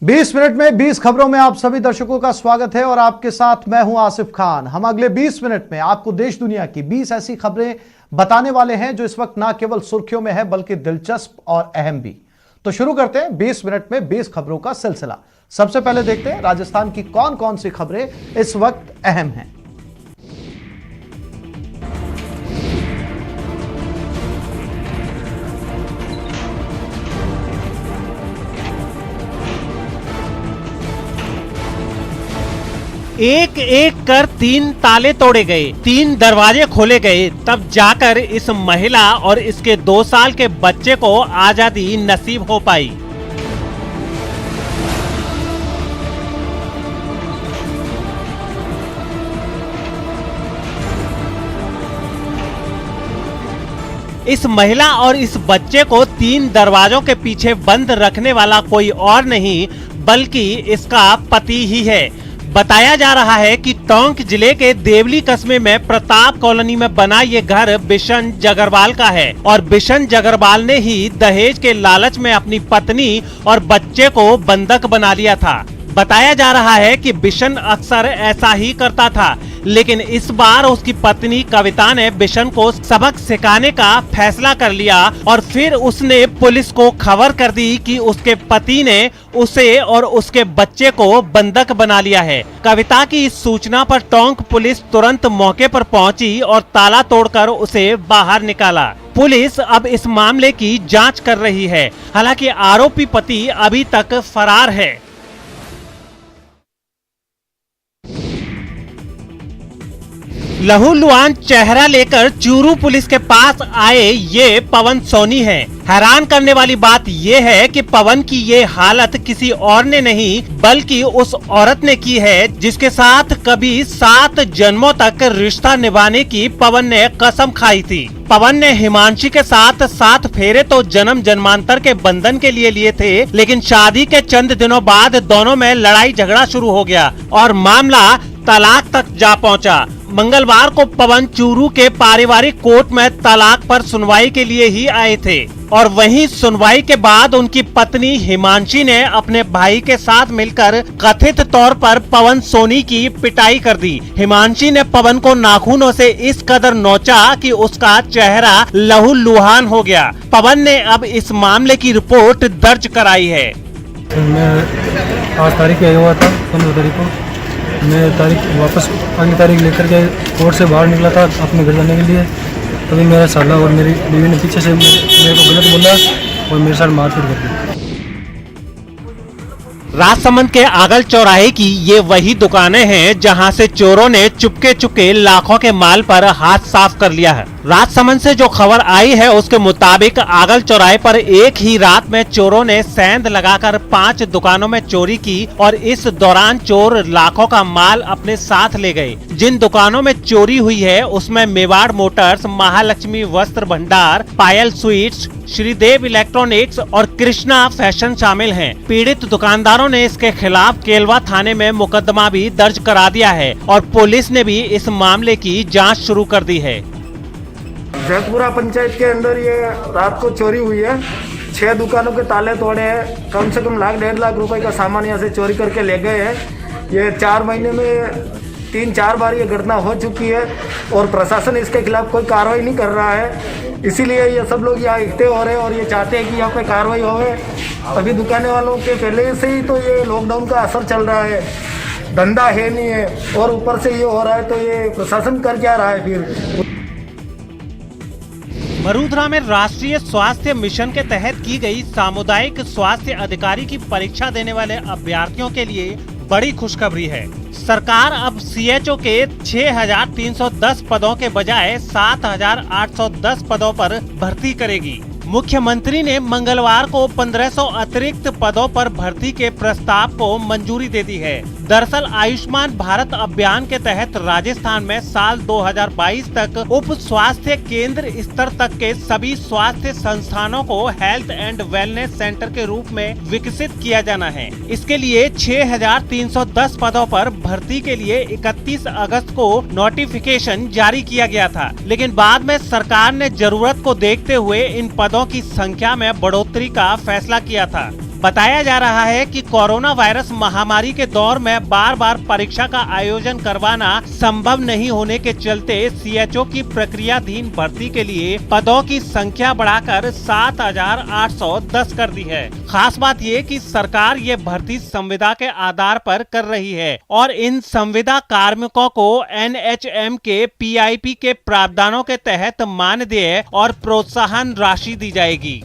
20 minute में 20 खबरों में आप सभी दर्शकों का स्वागत है और आपके साथ मैं हूं आसिफ खान। हम अगले 20 मिनट में आपको देश दुनिया की 20 ऐसी खबरें बताने वाले हैं जो इस वक्त ना केवल सुर्खियों में है बल्कि दिलचस्प और अहम भी। तो शुरू करते हैं 20 मिनट में 20 खबरों का सिलसिला। सबसे पहले देखते हैं राजस्थान की कौन कौन सी खबरें इस वक्त अहम हैं। एक एक कर 3 ताले तोड़े गए, 3 दरवाजे खोले गए, तब जाकर इस महिला और इसके 2 साल के बच्चे को आजादी नसीब हो पाई। इस महिला और इस बच्चे को 3 दरवाजों के पीछे बंद रखने वाला कोई और नहीं बल्कि इसका पति ही है। बताया जा रहा है कि टोंक जिले के देवली कस्बे में प्रताप कॉलोनी में बना ये घर बिशन जगरवाल का है और बिशन जगरवाल ने ही दहेज के लालच में अपनी पत्नी और बच्चे को बंधक बना लिया था। बताया जा रहा है कि बिशन अक्सर ऐसा ही करता था, लेकिन इस बार उसकी पत्नी कविता ने बिशन को सबक सिखाने का फैसला कर लिया और फिर उसने पुलिस को खबर कर दी कि उसके पति ने उसे और उसके बच्चे को बंधक बना लिया है। कविता की इस सूचना पर टोंक पुलिस तुरंत मौके पर पहुंची और ताला तोड़कर उसे बाहर निकाला। पुलिस अब इस मामले की जांच कर रही है। हालांकि आरोपी पति अभी तक फरार है। लहूलुहान चेहरा लेकर चूरू पुलिस के पास आए ये पवन सोनी हैं। हैरान करने वाली बात ये है कि पवन की ये हालत किसी और ने नहीं बल्कि उस औरत ने की है जिसके साथ कभी 7 जन्मों तक रिश्ता निभाने की पवन ने कसम खाई थी। पवन ने हिमांशी के साथ 7 फेरे तो जन्म जन्मांतर के बंधन के लिए थे, लेकिन शादी के चंद दिनों बाद दोनों में लड़ाई झगड़ा शुरू हो गया और मामला तलाक तक जा पहुंचा। मंगलवार को पवन चूरू के पारिवारिक कोर्ट में तलाक पर सुनवाई के लिए ही आए थे और वहीं सुनवाई के बाद उनकी पत्नी हिमांशी ने अपने भाई के साथ मिलकर कथित तौर पर पवन सोनी की पिटाई कर दी। हिमांशी ने पवन को नाखूनों से इस कदर नोचा कि उसका चेहरा लहूलुहान हो गया। पवन ने अब इस मामले की रिपोर्ट दर्ज कराई है। मैं 8 तारीख आया हुआ था, 15 तारीख को मैं तारीख वापस अगली तारीख लेकर के कोर्ट से बाहर निकला था अपने घर जाने के लिए। तभी मेरा साला और मेरी बीवी ने पीछे से मेरे को गलत बोला और मेरे साथ मारपीट कर दी। राजसमंद के आगल चौराहे की ये वही दुकानें हैं जहां से चोरों ने चुपके चुपके लाखों के माल पर हाथ साफ कर लिया है। राजसमंद से जो खबर आई है उसके मुताबिक आगल चौराहे पर एक ही रात में चोरों ने सेंध लगाकर 5 दुकानों में चोरी की और इस दौरान चोर लाखों का माल अपने साथ ले गए। जिन दुकानों में चोरी हुई है उसमें मेवाड़ मोटर्स, महालक्ष्मी वस्त्र भंडार, पायल स्वीट्स, श्रीदेव इलेक्ट्रॉनिक्स और कृष्णा फैशन शामिल हैं। पीड़ित दुकानदारों ने इसके खिलाफ केलवा थाने में मुकदमा भी दर्ज करा दिया है और पुलिस ने भी इस मामले की जांच शुरू कर दी है। जयपुरा पंचायत के अंदर ये रात को चोरी हुई है। 6 दुकानों के ताले तोड़े हैं। कम से कम 1.5 लाख रुपए का सामान यहाँ से चोरी करके ले गए हैं। ये 4 महीने में 3-4 बार ये घटना हो चुकी है और प्रशासन इसके खिलाफ कोई कार्रवाई नहीं कर रहा है। इसीलिए ये सब लोग यहाँ इकट्ठे हो रहे हैं और ये चाहते हैं कि यहाँ पे कार्रवाई होवे। अभी दुकानें वालों के पहले से ही तो ये लॉकडाउन का असर चल रहा है, धंधा है नहीं है और ऊपर से ये हो रहा है तो ये प्रशासन कर क्या रहा है फिर। मरूधरा में राष्ट्रीय स्वास्थ्य मिशन के तहत की गई सामुदायिक स्वास्थ्य अधिकारी की परीक्षा देने वाले अभ्यर्थियों के लिए बड़ी खुशखबरी है। सरकार अब सीएचओ के 6,310 पदों के बजाय 7,810 पदों पर भर्ती करेगी। मुख्यमंत्री ने मंगलवार को 1500 अतिरिक्त पदों पर भर्ती के प्रस्ताव को मंजूरी दे दी है। दरअसल आयुष्मान भारत अभियान के तहत राजस्थान में साल 2022 तक उप स्वास्थ्य केंद्र स्तर तक के सभी स्वास्थ्य संस्थानों को हेल्थ एंड वेलनेस सेंटर के रूप में विकसित किया जाना है। इसके लिए 6,310 पदों पर भर्ती के लिए 31 अगस्त को नोटिफिकेशन जारी किया गया था, लेकिन बाद में सरकार ने जरूरत को देखते हुए इन पदों की संख्या में बढ़ोतरी का फैसला किया था। बताया जा रहा है कि कोरोना वायरस महामारी के दौर में बार बार परीक्षा का आयोजन करवाना संभव नहीं होने के चलते सीएचओ की प्रक्रियाधीन भर्ती के लिए पदों की संख्या बढ़ाकर 7,810 कर दी है। खास बात ये कि सरकार ये भर्ती संविदा के आधार पर कर रही है और इन संविदा कार्मिकों को एनएचएम के पीआईपी के प्रावधानों के तहत मानदेय और प्रोत्साहन राशि दी जाएगी।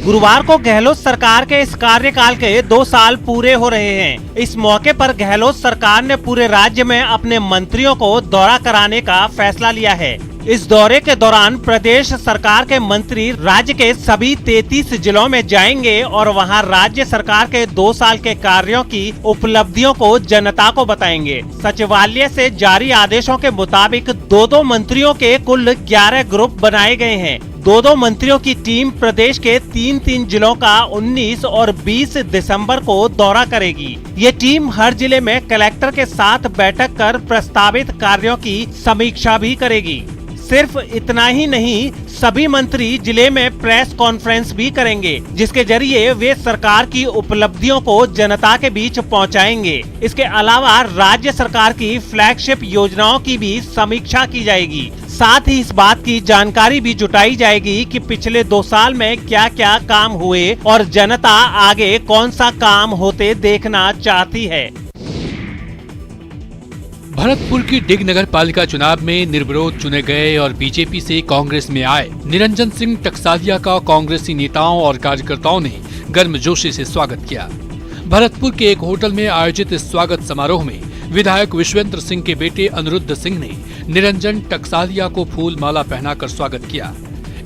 गुरुवार को गहलोत सरकार के इस कार्यकाल के 2 साल पूरे हो रहे हैं। इस मौके पर गहलोत सरकार ने पूरे राज्य में अपने मंत्रियों को दौरा कराने का फैसला लिया है। इस दौरे के दौरान प्रदेश सरकार के मंत्री राज्य के सभी 33 जिलों में जाएंगे और वहां राज्य सरकार के 2 साल के कार्यों की उपलब्धियों को जनता को बताएंगे। सचिवालय से जारी आदेशों के मुताबिक 2-2 मंत्रियों के कुल 11 ग्रुप बनाए गए हैं। 2-2 मंत्रियों की टीम प्रदेश के 3-3 जिलों का 19 और 20 दिसंबर को दौरा करेगी। ये टीम हर जिले में कलेक्टर के साथ बैठक कर प्रस्तावित कार्यों की समीक्षा भी करेगी। सिर्फ इतना ही नहीं, सभी मंत्री जिले में प्रेस कॉन्फ्रेंस भी करेंगे, जिसके जरिए वे सरकार की उपलब्धियों को जनता के बीच पहुंचाएंगे। इसके अलावा राज्य सरकार की फ्लैगशिप योजनाओं की भी समीक्षा की जाएगी। साथ ही इस बात की जानकारी भी जुटाई जाएगी कि पिछले 2 साल में क्या क्या काम हुए और जनता आगे कौन सा काम होते देखना चाहती है। भरतपुर की डिग नगर पालिका चुनाव में निर्विरोध चुने गए और बीजेपी से कांग्रेस में आए निरंजन सिंह टकसालिया का कांग्रेसी नेताओं और कार्यकर्ताओं ने गर्मजोशी से स्वागत किया। भरतपुर के एक होटल में आयोजित इस स्वागत समारोह में विधायक विश्वेंद्र सिंह के बेटे अनिरुद्ध सिंह ने निरंजन टकसालिया को फूल माला पहनाकर स्वागत किया।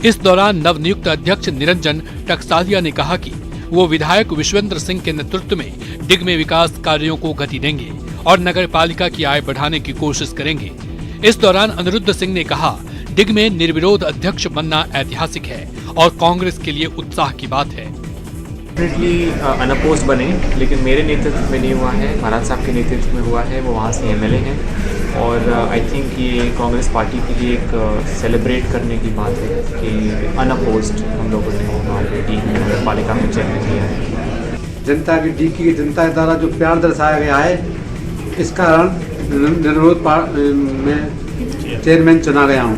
इस दौरान नवनियुक्त अध्यक्ष निरंजन टकसालिया ने कहा कि वो विधायक विश्वेंद्र सिंह के नेतृत्व में डिग में विकास कार्यों को गति देंगे और नगर पालिका की आय बढ़ाने की कोशिश करेंगे। इस दौरान अनिरुद्ध सिंह ने कहा, डिग में निर्विरोध अध्यक्ष बनना ऐतिहासिक है और कांग्रेस के लिए उत्साह की बात है। डेफिनेटली अनअपोज्ड बने, लेकिन मेरे नेतृत्व में नहीं हुआ है, महाराज साहब के नेतृत्व में हुआ है। वो वहाँ से एमएलए हैं और आई थिंक ये कांग्रेस पार्टी के लिए एक सेलिब्रेट करने की बात है कि अनअपोज्ड हम लोगों ने ऑलरेडी नगर पालिका में चयन किया है। जनता की डी की जनता द्वारा जो प्यार दर्शाया गया है, इस कारण निर्विरोध में चेयरमैन चुना गया हूँ।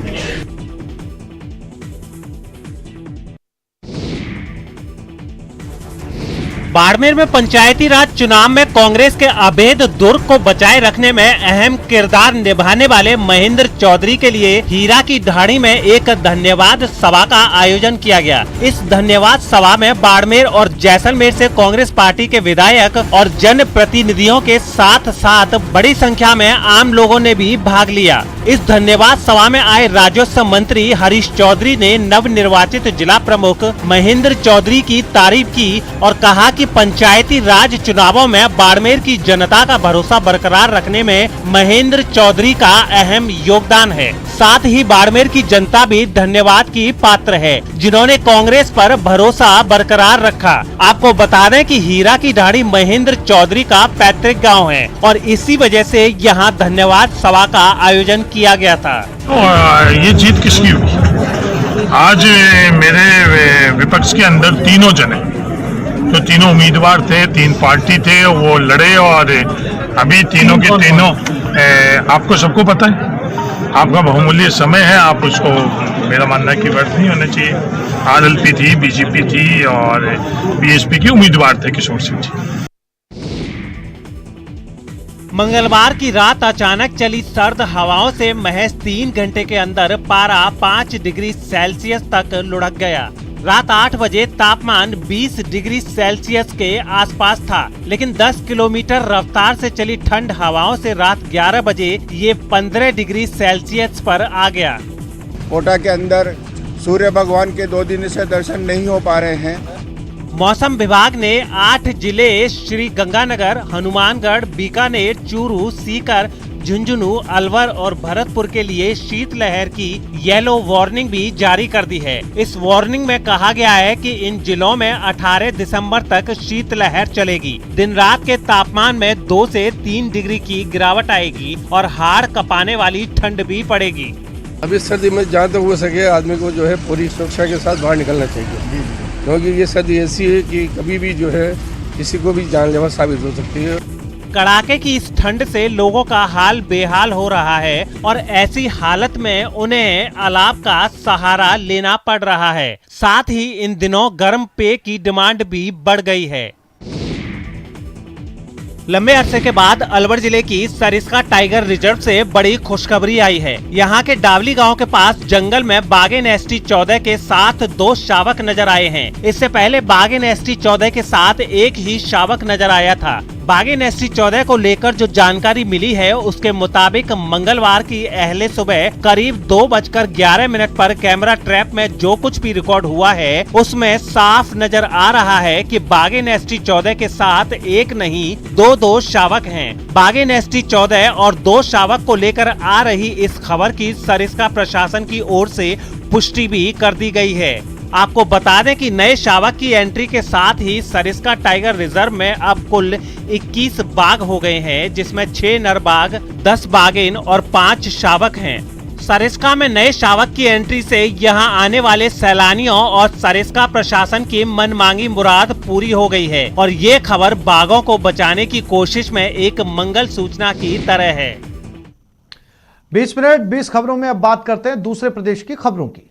बाड़मेर में पंचायती राज चुनाव में कांग्रेस के अभेद दुर्ग को बचाए रखने में अहम किरदार निभाने वाले महेंद्र चौधरी के लिए हीरा की ढाणी में एक धन्यवाद सभा का आयोजन किया गया। इस धन्यवाद सभा में बाड़मेर और जैसलमेर से कांग्रेस पार्टी के विधायक और जन प्रतिनिधियों के साथ साथ बड़ी संख्या में आम लोगों ने भी भाग लिया। इस धन्यवाद सभा में आए राजस्व मंत्री हरीश चौधरी ने नव निर्वाचित जिला प्रमुख महेंद्र चौधरी की तारीफ की और कहा कि पंचायती राज चुनावों में बाड़मेर की जनता का भरोसा बरकरार रखने में महेंद्र चौधरी का अहम योगदान है। साथ ही बाड़मेर की जनता भी धन्यवाद की पात्र है, जिन्होंने कांग्रेस पर भरोसा बरकरार रखा। आपको बता दें कि हीरा की ढाणी महेंद्र चौधरी का पैतृक गांव है और इसी वजह से यहां धन्यवाद सभा का आयोजन किया गया था। ये जीत किसकी हुई? आज मेरे विपक्ष के अंदर तीनों जने, जो तीनों उम्मीदवार थे, 3 पार्टी थे, वो लड़े और अभी तीनों के तीनों आपको सबको पता है, आपका बहुमूल्य समय है, आप उसको, मेरा मानना है कि व्यर्थ नहीं होना चाहिए। आरएलपी थी, बीजेपी थी और बीएसपी के उम्मीदवार थे किशोर सिंह जी। मंगलवार की रात अचानक चली सर्द हवाओं से महज 3 घंटे के अंदर पारा 5 डिग्री सेल्सियस तक लुढ़क गया। रात 8 बजे तापमान 20 डिग्री सेल्सियस के आसपास था, लेकिन 10 किलोमीटर रफ्तार से चली ठंड हवाओं से रात 11 बजे ये 15 डिग्री सेल्सियस पर आ गया। कोटा के अंदर सूर्य भगवान के 2 दिन से दर्शन नहीं हो पा रहे हैं। मौसम विभाग ने 8 जिले श्री गंगानगर, हनुमानगढ़, बीकानेर, चूरू, सीकर, झुंझुनू, अलवर और भरतपुर के लिए शीतलहर की येलो वार्निंग भी जारी कर दी है। इस वार्निंग में कहा गया है कि इन जिलों में 18 दिसंबर तक शीतलहर चलेगी। दिन रात के तापमान में 2 से 3 डिग्री की गिरावट आएगी और हाड़ कपाने वाली ठंड भी पड़ेगी। अभी सर्दी में जहाँ तक हो सके आदमी को जो है पूरी सुरक्षा के साथ बाहर निकलना चाहिए। क्योंकि ये सर्दी ऐसी है कि कभी भी जो है किसी को भी जानलेवा साबित हो सकती है। कड़ाके की इस ठंड से लोगों का हाल बेहाल हो रहा है और ऐसी हालत में उन्हें अलाव का सहारा लेना पड़ रहा है। साथ ही इन दिनों गर्म पेय की डिमांड भी बढ़ गई है। लंबे अरसे के बाद अलवर जिले की सरिस्का टाइगर रिजर्व से बड़ी खुशखबरी आई है। यहाँ के डावली गांव के पास जंगल में बाघिन ST-14 के साथ 2 शावक नजर आए हैं। इससे पहले बाघिन ST-14 के साथ एक ही शावक नजर आया था। बाघिन ST-14 को लेकर जो जानकारी मिली है उसके मुताबिक मंगलवार की अहले सुबह करीब 2:11 पर कैमरा ट्रैप में जो कुछ भी रिकॉर्ड हुआ है उसमें साफ नजर आ रहा है कि बाघिन ST-14 के साथ एक नहीं दो शावक हैं। बाघिन ST-14 और 2 शावक को लेकर आ रही इस खबर की सरिस्का प्रशासन की ओर से पुष्टि भी कर दी गई है। आपको बता दें कि नए शावक की एंट्री के साथ ही सरिस्का टाइगर रिजर्व में अब कुल 21 बाघ हो गए हैं, जिसमें 6 नर बाघ, 10 बाघिन और 5 शावक हैं। सरिस्का में नए शावक की एंट्री से यहां आने वाले सैलानियों और सरिस्का प्रशासन की मनमांगी मुराद पूरी हो गई है और ये खबर बाघों को बचाने की कोशिश में एक मंगल सूचना की तरह है। 20 मिनट 20 खबरों में अब बात करते हैं दूसरे प्रदेश की खबरों की।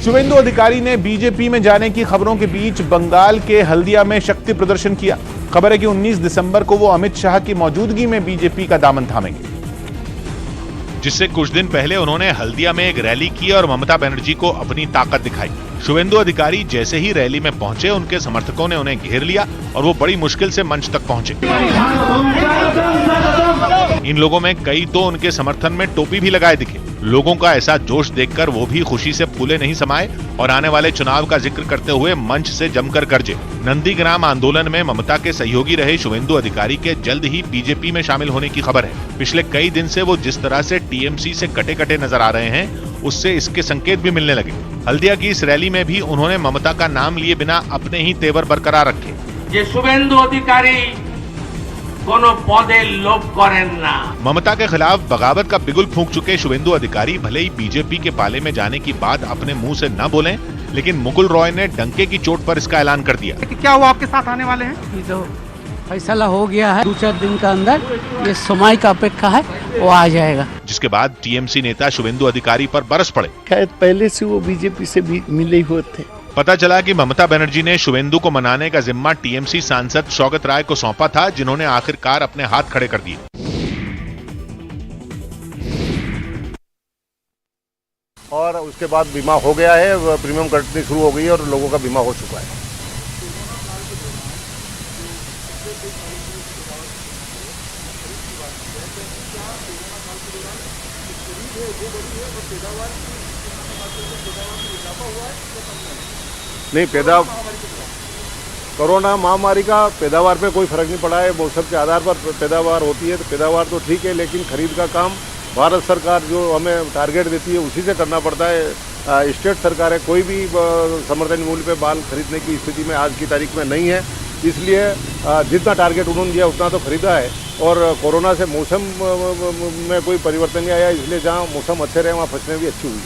शुवेंदु अधिकारी ने बीजेपी में जाने की खबरों के बीच बंगाल के हल्दिया में शक्ति प्रदर्शन किया। खबर है कि 19 दिसंबर को वो अमित शाह की मौजूदगी में बीजेपी का दामन थामेंगे, जिससे कुछ दिन पहले उन्होंने हल्दिया में एक रैली की और ममता बनर्जी को अपनी ताकत दिखाई। शुवेंदु अधिकारी जैसे ही रैली में पहुंचे, उनके समर्थकों ने उन्हें घेर लिया और वो बड़ी मुश्किल से मंच तक पहुंचे। इन लोगों में कई तो उनके समर्थन में टोपी भी लगाए दिखे। लोगों का ऐसा जोश देखकर वो भी खुशी से फूले नहीं समाये और आने वाले चुनाव का जिक्र करते हुए मंच से जमकर गरजे। नंदीग्राम आंदोलन में ममता के सहयोगी रहे शुवेंदु अधिकारी के जल्द ही बीजेपी में शामिल होने की खबर है। पिछले कई दिन से वो जिस तरह से टीएमसी से कटे कटे नजर आ रहे हैं, उससे इसके संकेत भी मिलने लगे। हल्दिया की इस रैली में भी उन्होंने ममता का नाम लिए बिना अपने ही तेवर बरकरार रखे। ये शुवेंदु अधिकारी कोनो पौधे लोभ करें ना। ममता के खिलाफ बगावत का बिगुल फूंक चुके शुवेंदु अधिकारी भले ही बीजेपी के पाले में जाने की बात अपने मुंह से न बोलें, लेकिन मुकुल रॉय ने डंके की चोट पर इसका ऐलान कर दिया। क्या वो आपके साथ आने वाले हैं? ये तो फैसला हो गया है, 2-4 दिन के अंदर ये समय का अपेक्षा है, वो आ जाएगा। जिसके बाद टीएमसी नेता शुवेंदु अधिकारी पर बरस पड़े। शायद पहले से वो बीजेपी से भी मिले हुए थे। पता चला कि ममता बनर्जी ने शुवेंदु को मनाने का जिम्मा टीएमसी सांसद शौकत राय को सौंपा था, जिन्होंने आखिरकार अपने हाथ खड़े कर दिए। और उसके बाद बीमा हो गया है, प्रीमियम कटनी शुरू हो गई है और लोगों का बीमा हो चुका है। नहीं, कोरोना महामारी का पैदावार पे कोई फर्क नहीं पड़ा है। मौसम के आधार पर पैदावार होती है, तो पैदावार तो ठीक है, लेकिन खरीद का काम भारत सरकार जो हमें टारगेट देती है उसी से करना पड़ता है। स्टेट सरकारें कोई भी समर्थन मूल्य पे माल खरीदने की स्थिति में आज की तारीख में नहीं है, इसलिए जितना टारगेट उन्होंने दिया उतना तो खरीदा है। और कोरोना से मौसम में कोई परिवर्तन नहीं आया, इसलिए जहाँ मौसम अच्छे रहे वहाँ फसलें भी अच्छी हुई।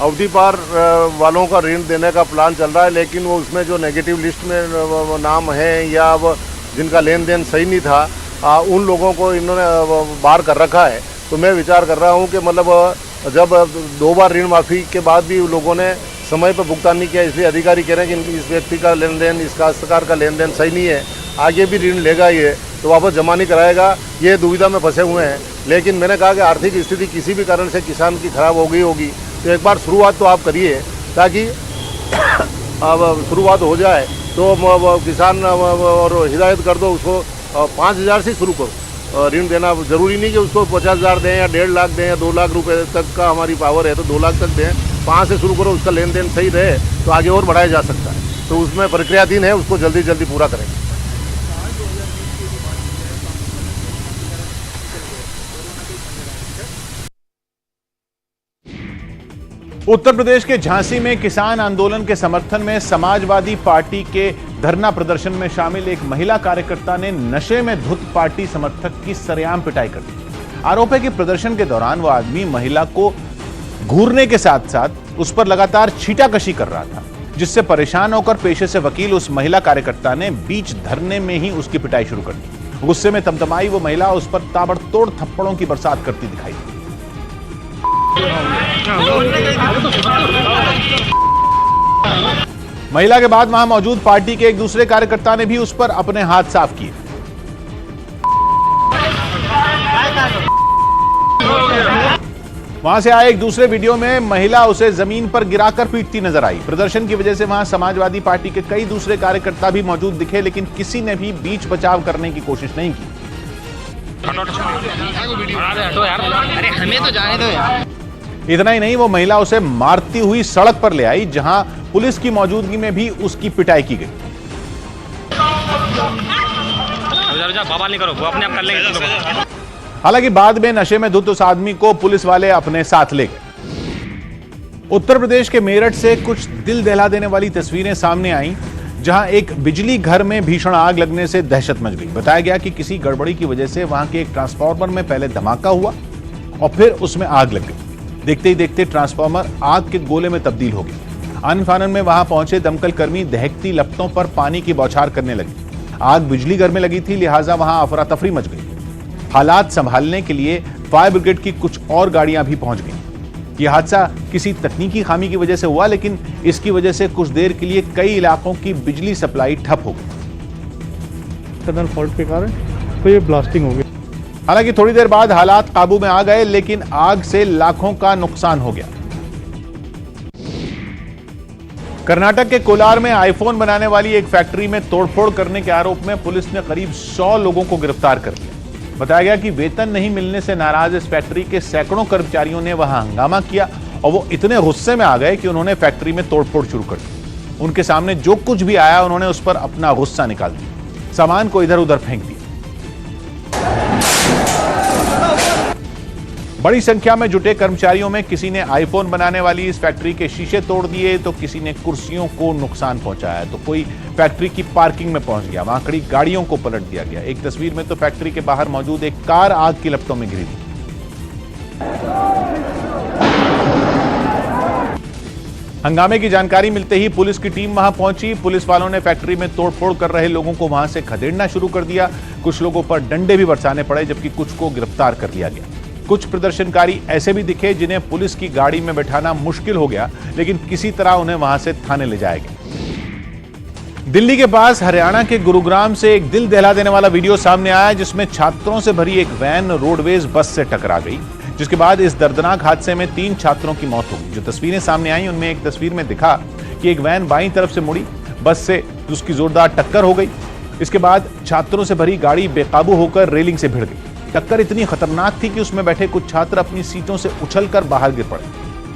अवधि पार वालों का ऋण देने का प्लान चल रहा है, लेकिन वो उसमें जो नेगेटिव लिस्ट में नाम है या जिनका लेन देन सही नहीं था, उन लोगों को इन्होंने बाहर कर रखा है। तो मैं विचार कर रहा हूँ कि मतलब जब 2 बार ऋण माफ़ी के बाद भी लोगों ने समय पर भुगतान नहीं किया, इसलिए अधिकारी कह रहे हैं कि इस व्यक्ति का लेन देन, इस काश्तकार का लेन देन सही नहीं है, आगे भी ऋण लेगा ये तो वापस जमा नहीं कराएगा, ये दुविधा में फंसे हुए हैं। लेकिन मैंने कहा कि आर्थिक स्थिति किसी भी कारण से किसान की खराब हो गई होगी, तो एक बार शुरुआत तो आप करिए, ताकि अब शुरुआत हो जाए तो किसान और हिदायत कर दो उसको 5,000 से शुरू करो। ऋण देना जरूरी नहीं कि उसको 50,000 दें या 1.5 लाख दें या 2 लाख रुपए तक का हमारी पावर है तो 2 लाख तक दें, 5 से शुरू करो, उसका लेन देन सही रहे तो आगे और बढ़ाया जा सकता है। तो उसमें प्रक्रियाधीन है, उसको जल्दी जल्दी पूरा करेंगे। उत्तर प्रदेश के झांसी में किसान आंदोलन के समर्थन में समाजवादी पार्टी के धरना प्रदर्शन में शामिल एक महिला कार्यकर्ता ने नशे में धुत पार्टी समर्थक की सरेआम पिटाई कर दी। आरोप है कि प्रदर्शन के दौरान वह आदमी महिला को घूरने के साथ साथ उस पर लगातार छींटाकशी कर रहा था, जिससे परेशान होकर पेशे से वकील उस महिला कार्यकर्ता ने बीच धरने में ही उसकी पिटाई शुरू कर दी। गुस्से में तमतमाई वो महिला उस पर ताबड़तोड़ थप्पड़ों की बरसात करती दिखाई दी। महिला के बाद वहां मौजूद पार्टी के एक दूसरे कार्यकर्ता ने भी उस पर अपने हाथ साफ किए। वहां से आए एक दूसरे वीडियो में महिला उसे जमीन पर गिराकर पीटती नजर आई। प्रदर्शन की वजह से वहां समाजवादी पार्टी के कई दूसरे कार्यकर्ता भी मौजूद दिखे, लेकिन किसी ने भी बीच बचाव करने की कोशिश नहीं की। इतना ही नहीं, वो महिला उसे मारती हुई सड़क पर ले आई, जहां पुलिस की मौजूदगी में भी उसकी पिटाई की गई। बवाल नहीं करो, वो अपने आप कर लेंगे। हालांकि बाद में नशे में धुत उस आदमी को पुलिस वाले अपने साथ ले गए। उत्तर प्रदेश के मेरठ से कुछ दिल दहला देने वाली तस्वीरें सामने आईं, जहां एक बिजली घर में भीषण आग लगने से दहशत मच गई। बताया गया कि किसी गड़बड़ी की वजह से वहां के एक ट्रांसफार्मर में पहले धमाका हुआ और फिर उसमें आग लग गई। देखते ही देखते ट्रांसफार्मर आग के गोले में तब्दील हो गया। आनन फानन में वहां पहुंचे दमकल कर्मी दहकती लपटों पर पानी की बौछार करने लगे। आग बिजली घर में लगी थी, लिहाजा वहां अफरा तफरी मच गई। हालात संभालने के लिए फायर ब्रिगेड की कुछ और गाड़ियां भी पहुंच गईं। यह हादसा किसी तकनीकी खामी की वजह से हुआ, लेकिन इसकी वजह से कुछ देर के लिए कई इलाकों की बिजली सप्लाई ठप हो गई। टनल फॉल्ट के कारण तो ये ब्लास्टिंग हो गई। हालांकि थोड़ी देर बाद हालात काबू में आ गए, लेकिन आग से लाखों का नुकसान हो गया। कर्नाटक के कोलार में आईफोन बनाने वाली एक फैक्ट्री में तोड़फोड़ करने के आरोप में पुलिस ने करीब 100 लोगों को गिरफ्तार कर लिया। बताया गया कि वेतन नहीं मिलने से नाराज इस फैक्ट्री के सैकड़ों कर्मचारियों ने वहां हंगामा किया और वो इतने गुस्से में आ गए कि उन्होंने फैक्ट्री में तोड़फोड़ शुरू कर दी। उनके सामने जो कुछ भी आया उन्होंने उस पर अपना गुस्सा निकाल दिया, सामान को इधर उधर फेंक दिया। बड़ी संख्या में जुटे कर्मचारियों में किसी ने आईफोन बनाने वाली इस फैक्ट्री के शीशे तोड़ दिए, तो किसी ने कुर्सियों को नुकसान पहुंचाया, तो कोई फैक्ट्री की पार्किंग में पहुंच गया। वहां खड़ी गाड़ियों को पलट दिया गया। एक तस्वीर में तो फैक्ट्री के बाहर मौजूद एक कार आग की लपटों में घिरी थी। हंगामे की जानकारी मिलते ही पुलिस की टीम वहां पहुंची। पुलिस वालों ने फैक्ट्री में तोड़फोड़ कर रहे लोगों को वहां से खदेड़ना शुरू कर दिया। कुछ लोगों पर डंडे भी बरसाने पड़े, जबकि कुछ को गिरफ्तार कर लिया गया। कुछ प्रदर्शनकारी ऐसे भी दिखे जिन्हें पुलिस की गाड़ी में बैठाना मुश्किल हो गया, लेकिन किसी तरह उन्हें वहां से थाने ले जाया गया। दिल्ली के पास हरियाणा के गुरुग्राम से एक दिल दहला देने वाला वीडियो सामने आया, जिसमें छात्रों से भरी एक वैन रोडवेज बस से टकरा गई, जिसके बाद इस दर्दनाक हादसे में 3 छात्रों की मौत हो गई। जो तस्वीरें सामने आई उनमें एक तस्वीर में दिखा कि एक वैन बाईं तरफ से मुड़ी, बस से उसकी जोरदार टक्कर हो गई। इसके बाद छात्रों से भरी गाड़ी बेकाबू होकर रेलिंग से भिड़ गई। टक्कर इतनी खतरनाक थी कि उसमें बैठे कुछ छात्र अपनी सीटों से उछलकर बाहर गिर पड़े।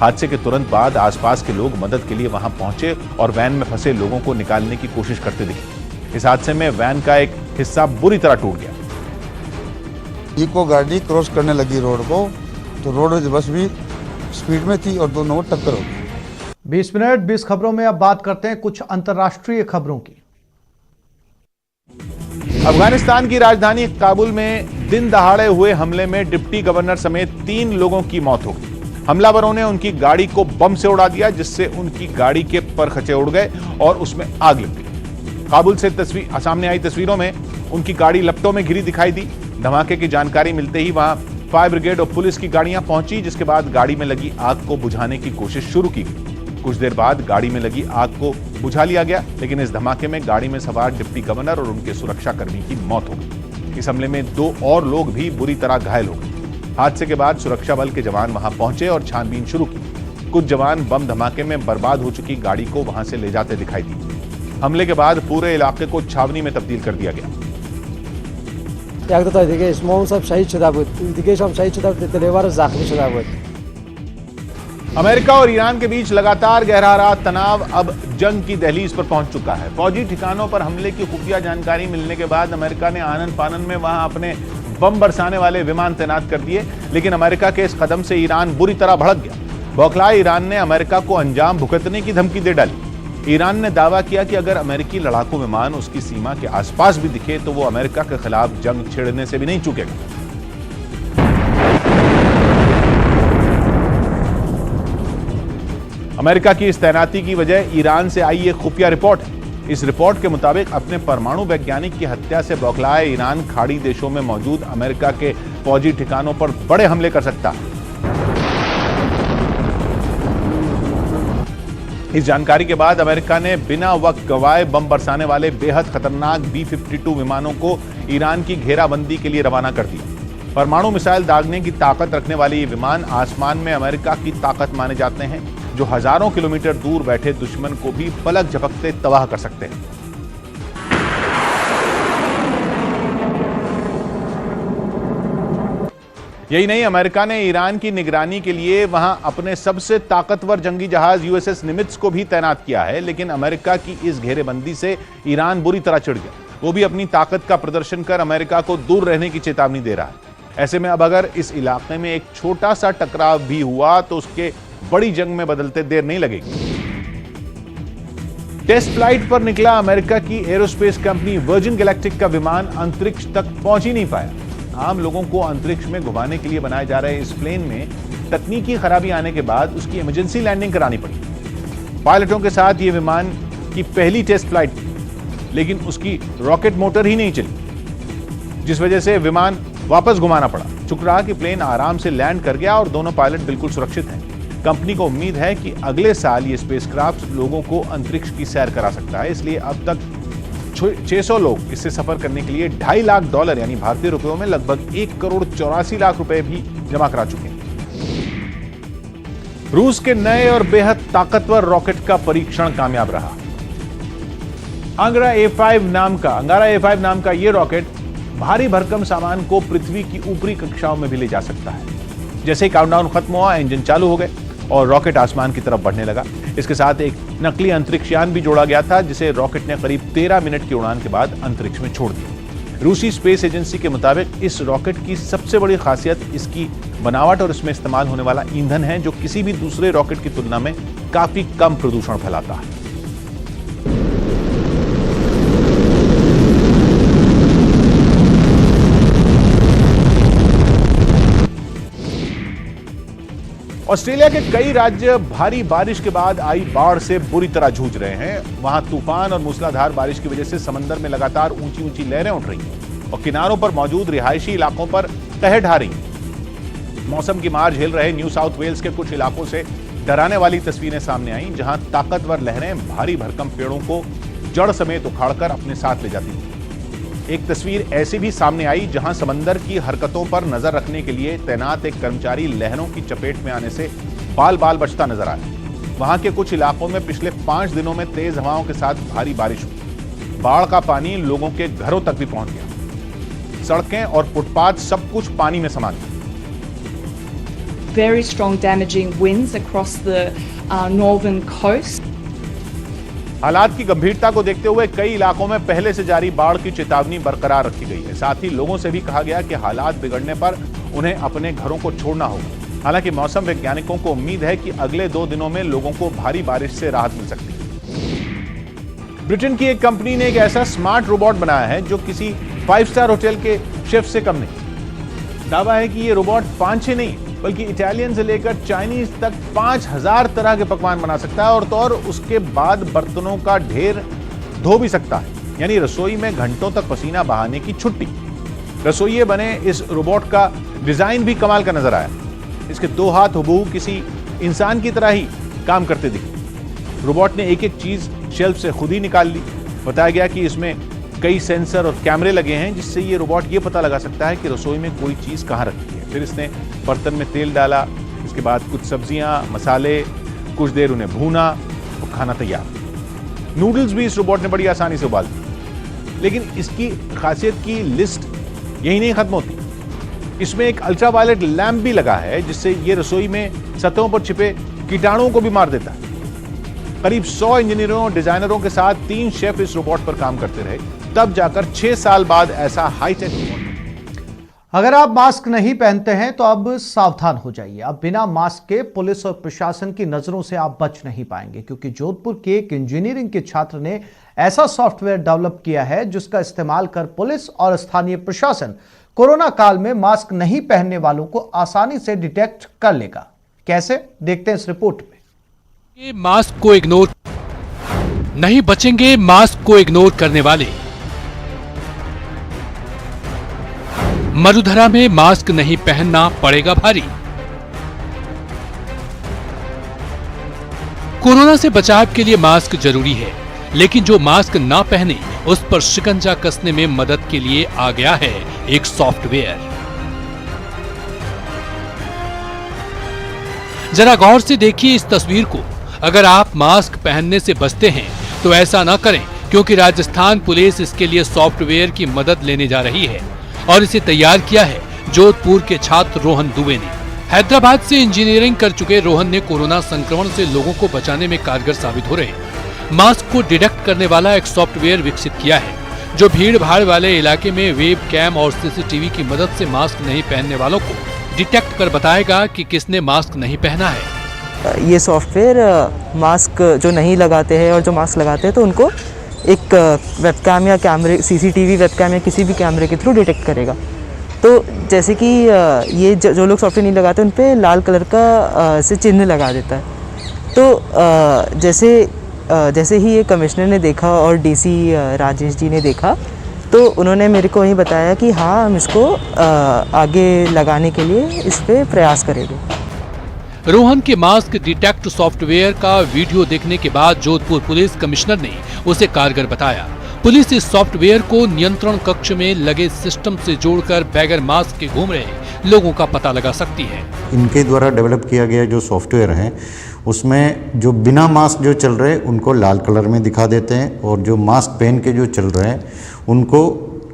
हादसे के तुरंत बाद आसपास के लोग मदद के लिए वहां पहुंचे और वैन में फंसे लोगों को निकालने की कोशिश करते दिखे। इस हादसे में वैन का एक हिस्सा बुरी तरह टूट गया। इको गाड़ी क्रॉस करने लगी रोड को, तो रोडवेज बस भी स्पीड में थी और दोनों को टक्कर हो गई। 20 मिनट 20 खबरों में अब बात करते हैं कुछ अंतर्राष्ट्रीय खबरों की। अफगानिस्तान की राजधानी काबुल में दिन दहाड़े हुए हमले में डिप्टी गवर्नर समेत 3 लोगों की मौत हो गई। हमलावरों ने उनकी गाड़ी को बम से उड़ा दिया, जिससे उनकी गाड़ी के परखचे उड़ गए और उसमें आग लग गई। काबुल से सामने आई तस्वीरों में उनकी गाड़ी लपटों में घिरी दिखाई दी। धमाके की जानकारी मिलते ही वहां फायर ब्रिगेड और पुलिस की गाड़ियां पहुंची, जिसके बाद गाड़ी में लगी आग को बुझाने की कोशिश शुरू की गई। कुछ देर बाद गाड़ी में लगी आग को बुझा लिया गया, लेकिन इस धमाके में गाड़ी में सवार डिप्टी गवर्नर और उनके सुरक्षाकर्मी की मौत हो गई। इस हमले में 2 और लोग भी बुरी तरह घायल हो गए। हादसे के बाद सुरक्षा बल के जवान वहां पहुंचे और छानबीन शुरू की। कुछ जवान बम धमाके में बर्बाद हो चुकी गाड़ी को वहां से ले जाते दिखाई दिए। हमले के बाद पूरे इलाके को छावनी में तब्दील कर दिया गया। अमेरिका और ईरान के बीच लगातार गहरा रहा तनाव अब जंग की दहलीज पर पहुंच चुका है। फौजी ठिकानों पर हमले की खुफिया जानकारी मिलने के बाद अमेरिका ने आनन फानन में वहां अपने बम बरसाने वाले विमान तैनात कर दिए, लेकिन अमेरिका के इस कदम से ईरान बुरी तरह भड़क गया। बौखलाए ईरान ने अमेरिका को अंजाम भुगतने की धमकी दे डाली। ईरान ने दावा किया कि अगर अमेरिकी लड़ाकू विमान उसकी सीमा के आसपास भी दिखे तो वो अमेरिका के खिलाफ जंग छेड़ने से भी नहीं चूकेगा। अमेरिका की इस तैनाती की वजह ईरान से आई एक खुफिया रिपोर्ट है। इस रिपोर्ट के मुताबिक अपने परमाणु वैज्ञानिक की हत्या से बौखलाए ईरान खाड़ी देशों में मौजूद अमेरिका के फौजी ठिकानों पर बड़े हमले कर सकता है। इस जानकारी के बाद अमेरिका ने बिना वक्त गवाए बम बरसाने वाले बेहद खतरनाक B-52 विमानों को ईरान की घेराबंदी के लिए रवाना कर दिया। परमाणु मिसाइल दागने की ताकत रखने वाले ये विमान आसमान में अमेरिका की ताकत माने जाते हैं, जो हजारों किलोमीटर दूर बैठे दुश्मन को भी पलक झपकते तबाह कर सकते हैं। यही नहीं, अमेरिका ने ईरान की निगरानी के लिए वहां अपने सबसे ताकतवर जंगी जहाज USS निमित्ज को भी तैनात किया है, लेकिन अमेरिका की इस घेरेबंदी से ईरान बुरी तरह चिढ़ गया। वो भी अपनी ताकत का प्रदर्शन कर अमेरिका को दूर रहने की चेतावनी दे रहा है। ऐसे में अब अगर इस इलाके में एक छोटा सा टकराव भी हुआ तो उसके बड़ी जंग में बदलते देर नहीं लगेगी। टेस्ट फ्लाइट पर निकला अमेरिका की एरोस्पेस कंपनी वर्जिन गैलेक्टिक का विमान अंतरिक्ष तक पहुंच ही नहीं पाया। आम लोगों को अंतरिक्ष में घुमाने के लिए बनाए जा रहे इस प्लेन में तकनीकी खराबी आने के बाद उसकी इमरजेंसी लैंडिंग करानी पड़ी। पायलटों के साथ यह विमान की पहली टेस्ट फ्लाइट थी, लेकिन उसकी रॉकेट मोटर ही नहीं चली, जिस वजह से विमान वापस घुमाना पड़ा। चुक रहा कि प्लेन आराम से लैंड कर गया और दोनों पायलट बिल्कुल सुरक्षित हैं। कंपनी को उम्मीद है कि अगले साल ये स्पेसक्राफ्ट लोगों को अंतरिक्ष की सैर करा सकता है, इसलिए अब तक 600 लोग इससे सफर करने के लिए $2.5 लाख यानी भारतीय रुपयों में लगभग 1,84,00,000 रुपए भी जमा करा चुके हैं। रूस के नए और बेहद ताकतवर रॉकेट का परीक्षण कामयाब रहा। अंगारा A5 नाम का यह रॉकेट भारी भरकम सामान को पृथ्वी की ऊपरी कक्षाओं में भी ले जा सकता है। जैसे ही काउंटडाउन खत्म हुआ, इंजन चालू हो गए और रॉकेट आसमान की तरफ बढ़ने लगा। इसके साथ एक नकली अंतरिक्ष यान भी जोड़ा गया था, जिसे रॉकेट ने करीब 13 मिनट की उड़ान के बाद अंतरिक्ष में छोड़ दिया। रूसी स्पेस एजेंसी के मुताबिक इस रॉकेट की सबसे बड़ी खासियत इसकी बनावट और इसमें इस्तेमाल होने वाला ईंधन है, जो किसी भी दूसरे रॉकेट की तुलना में काफी कम प्रदूषण फैलाता है। ऑस्ट्रेलिया के कई राज्य भारी बारिश के बाद आई बाढ़ से बुरी तरह जूझ रहे हैं। वहां तूफान और मूसलाधार बारिश की वजह से समंदर में लगातार ऊंची ऊंची लहरें उठ रही हैं और किनारों पर मौजूद रिहायशी इलाकों पर कहर ढा रही हैं। मौसम की मार झेल रहे न्यू साउथ वेल्स के कुछ इलाकों से डराने वाली तस्वीरें सामने आई, जहां ताकतवर लहरें भारी भरकम पेड़ों को जड़ समेत उखाड़कर अपने साथ ले जाती थी। एक तस्वीर ऐसी भी सामने आई जहां समंदर की हरकतों पर नजर रखने के लिए तैनात एक कर्मचारी लहरों की चपेट में आने से बाल बाल बचता नजर आया। वहां के कुछ इलाकों में पिछले 5 दिनों में तेज हवाओं के साथ भारी बारिश हुई। बाढ़ का पानी लोगों के घरों तक भी पहुंच गया। सड़कें और फुटपाथ सब कुछ पानी में समा गए। Very strong damaging winds across the northern coast. हालात की गंभीरता को देखते हुए कई इलाकों में पहले से जारी बाढ़ की चेतावनी बरकरार रखी गई है। साथ ही लोगों से भी कहा गया कि हालात बिगड़ने पर उन्हें अपने घरों को छोड़ना होगा। हालांकि मौसम वैज्ञानिकों को उम्मीद है कि अगले 2 दिनों में लोगों को भारी बारिश से राहत मिल सकती है। ब्रिटेन की एक कंपनी ने एक ऐसा स्मार्ट रोबोट बनाया है जो किसी 5 स्टार होटल के शेफ से कम नहीं। दावा है कि ये रोबोट 5-6 नहीं बल्कि इटालियन से लेकर चाइनीज तक 5000 तरह के पकवान बना सकता है और तो और उसके बाद बर्तनों का ढेर धो भी सकता है, यानी रसोई में घंटों तक पसीना बहाने की छुट्टी। रसोइये बने इस रोबोट का डिजाइन भी कमाल का नजर आया। इसके 2 हाथ हुबहू किसी इंसान की तरह ही काम करते दिखे। रोबोट ने एक-एक चीज शेल्फ से खुद ही निकाल ली। बताया गया कि इसमें कई सेंसर और कैमरे लगे हैं, जिससे ये रोबोट ये पता लगा सकता है कि रसोई में कोई चीज कहां रखी है। फिर इसने बर्तन में तेल डाला, इसके बाद कुछ सब्जियां, मसाले, कुछ देर उन्हें भूना और खाना तैयार। नूडल्स भी इस रोबोट ने बड़ी आसानी से उबाल दी। लेकिन इसकी खासियत की लिस्ट यही नहीं खत्म होती। इसमें एक अल्ट्रावायलेट लैंप भी लगा है, जिससे ये रसोई में सतहों पर छिपे कीटाणुओं को भी मार देता है। करीब 100 इंजीनियरों और डिजाइनरों के साथ 3 शेफ इस रोबोट पर काम करते रहे, तब जाकर 6 साल बाद ऐसा हाईटेक रोबोट। अगर आप मास्क नहीं पहनते हैं तो अब सावधान हो जाइए। अब बिना मास्क के पुलिस और प्रशासन की नजरों से आप बच नहीं पाएंगे, क्योंकि जोधपुर के एक इंजीनियरिंग के छात्र ने ऐसा सॉफ्टवेयर डेवलप किया है जिसका इस्तेमाल कर पुलिस और स्थानीय प्रशासन कोरोना काल में मास्क नहीं पहनने वालों को आसानी से डिटेक्ट कर लेगा। कैसे, देखते हैं इस रिपोर्ट में। मास्क को इग्नोर नहीं बचेंगे मास्क को इग्नोर करने वाले। मरुधरा में मास्क नहीं पहनना पड़ेगा भारी। कोरोना से बचाव के लिए मास्क जरूरी है, लेकिन जो मास्क ना पहने उस पर शिकंजा कसने में मदद के लिए आ गया है एक सॉफ्टवेयर। जरा गौर से देखिए इस तस्वीर को। अगर आप मास्क पहनने से बचते हैं तो ऐसा ना करें, क्योंकि राजस्थान पुलिस इसके लिए सॉफ्टवेयर की मदद लेने जा रही है और इसे तैयार किया है जोधपुर के छात्र रोहन दुबे ने। हैदराबाद से इंजीनियरिंग कर चुके रोहन ने कोरोना संक्रमण से लोगों को बचाने में कारगर साबित हो रहे मास्क को डिटेक्ट करने वाला एक सॉफ्टवेयर विकसित किया है, जो भीड़ भाड़ वाले इलाके में वेब कैम और सीसीटीवी की मदद से मास्क नहीं पहनने वालों को डिटेक्ट कर बताएगा कि किसने मास्क नहीं पहना है। ये सॉफ्टवेयर मास्क जो नहीं लगाते हैं और जो मास्क लगाते हैं तो उनको एक वेबकैम या कैमरे, सीसीटीवी वेबकैम या किसी भी कैमरे के थ्रू डिटेक्ट करेगा। तो जैसे कि ये जो लोग सॉफ्टवेयर नहीं लगाते उन पे लाल कलर का से चिन्ह लगा देता है। तो जैसे ही ये कमिश्नर ने देखा और डीसी राजेश जी ने देखा, तो उन्होंने मेरे को यही बताया कि हाँ, हम इसको आगे लगाने के लिए इस पे प्रयास करेंगे। रोहन के मास्क डिटेक्ट सॉफ्टवेयर का वीडियो देखने के बाद जोधपुर पुलिस कमिश्नर ने उसे कारगर बताया। पुलिस इस सॉफ्टवेयर को नियंत्रण कक्ष में लगे सिस्टम से जोड़कर बगैर मास्क के घूम रहे लोगों का पता लगा सकती है। इनके द्वारा डेवलप किया गया जो सॉफ्टवेयर है उसमें जो बिना मास्क जो चल रहे हैं उनको लाल कलर में दिखा देते हैं, और जो मास्क पहन के जो चल रहे हैं उनको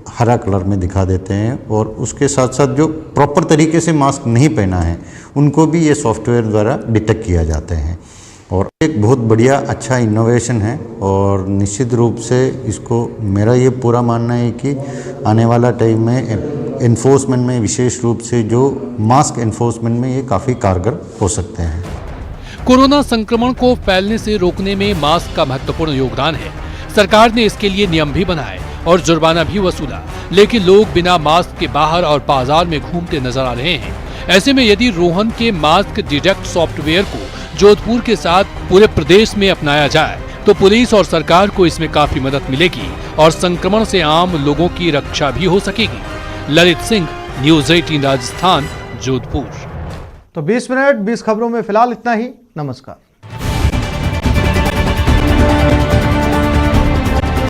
हरा कलर में दिखा देते हैं। और उसके साथ साथ जो प्रॉपर तरीके से मास्क नहीं पहना है उनको भी ये सॉफ्टवेयर द्वारा डिटेक्ट किया जाते हैं। और एक बहुत बढ़िया अच्छा इनोवेशन है, और निश्चित रूप से इसको मेरा ये पूरा मानना है कि आने वाला टाइम में एनफोर्समेंट में, विशेष रूप से जो मास्क एनफोर्समेंट में, ये काफ़ी कारगर हो सकते हैं। कोरोना संक्रमण को फैलने से रोकने में मास्क का महत्वपूर्ण योगदान है। सरकार ने इसके लिए नियम भी बनाए और जुर्माना भी वसूला, लेकिन लोग बिना मास्क के बाहर और बाजार में घूमते नजर आ रहे हैं। ऐसे में यदि रोहन के मास्क डिटेक्ट सॉफ्टवेयर को जोधपुर के साथ पूरे प्रदेश में अपनाया जाए तो पुलिस और सरकार को इसमें काफी मदद मिलेगी और संक्रमण से आम लोगों की रक्षा भी हो सकेगी। ललित सिंह, न्यूज़ 18 राजस्थान, जोधपुर। तो 20 मिनट 20 खबरों में फिलहाल इतना ही। नमस्कार।